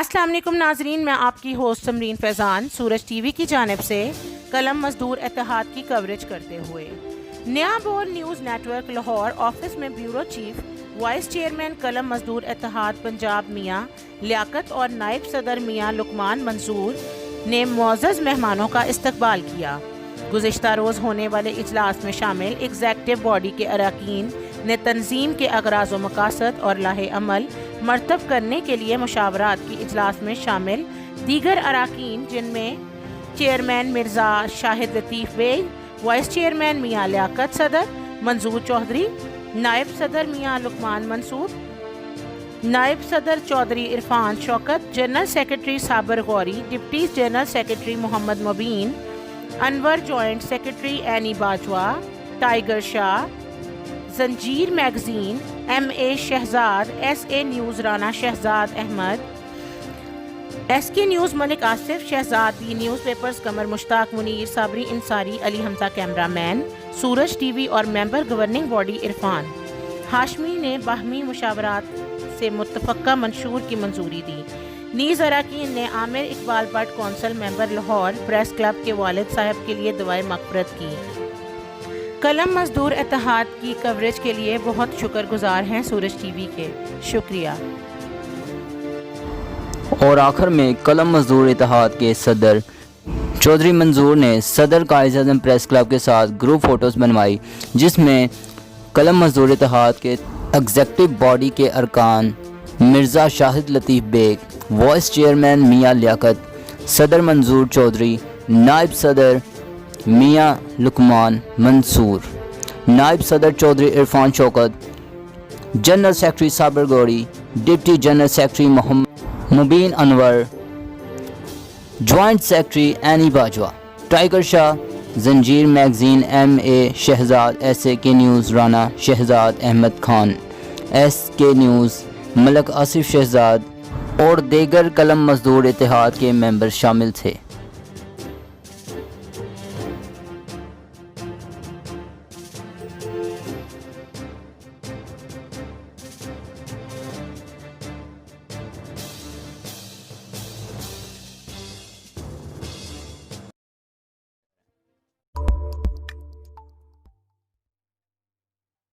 السلام علیکم ناظرین، میں آپ کی ہوسٹ سمرین فیضان سورج ٹی وی کی جانب سے قلم مزدور اتحاد کی کوریج کرتے ہوئے Naya Bol news network Lahore office میں بیورو چیف وائس چیئرمین قلم مزدور اتحاد پنجاب میاں لیاقت اور نائب صدر میاں لقمان منصور نے معزز مہمانوں کا استقبال کیا۔ گزشتہ روز ہونے والے اجلاس میں شامل ایگزیکٹو باڈی کے اراکین نے تنظیم کے اغراض و مقاصد اور لاہ عمل مرتب کرنے کے لیے مشاورات کی اجلاس میں شامل دیگر اراکین، جن میں چیئرمین مرزا شاہد لطیف بیگ، وائس چیئرمین میاں لیاقت صدر منظور چودھری، نائب صدر میاں لقمان منصور، نائب صدر Chaudhry Irfan Shaukat, general secretary Sabir Ghauri, deputy general secretary Muhammad Mubeen Anwar, joint secretary any Bajwa, tiger Shah, Zanjeer magazine M A Shahzad, S A news Rana Shahzad Ahmed, S K news Malik Asif, Shahzad B news papers Qamar Mushtaq, Munir Sabri Ansari, Ali Hamza cameraman, Suraj T V اور member governing body Irfan Hashmi نے باہمی مشاورات سے متفقہ منشور کی منظوری دی۔ نیز اراکین نے Amir Iqbal Butt council member Lahore press club کے والد صاحب کے لیے دعائے مغفرت کی۔ قلم مزدور اتحاد کی کوریج کے لیے بہت شکر گزار ہیں سورج ٹی وی کے، شکریہ۔ اور آخر میں قلم مزدور اتحاد کے صدر چودھری منظور نے صدر قائد اعظم پریس کلب کے ساتھ گروپ فوٹوز بنوائی، جس میں قلم مزدور اتحاد کے ایگزیکٹو باڈی کے ارکان مرزا شاہد لطیف بیگ، وائس چیئرمین میاں لیاقت، صدر منظور چودھری، نائب صدر میاں لقمان منصور، نائب صدر Chaudhry Irfan Shaukat, general secretary Sabir Ghauri, deputy general secretary Muhammad Mubeen Anwar, joint secretary any Bajwa, tiger Shah, Zanjeer magazine M A Shahzad, S A K news Rana Shahzad Ahmad Khan, S K news Malik Asif Shahzad اور دیگر قلم مزدور اتحاد کے ممبر شامل تھے۔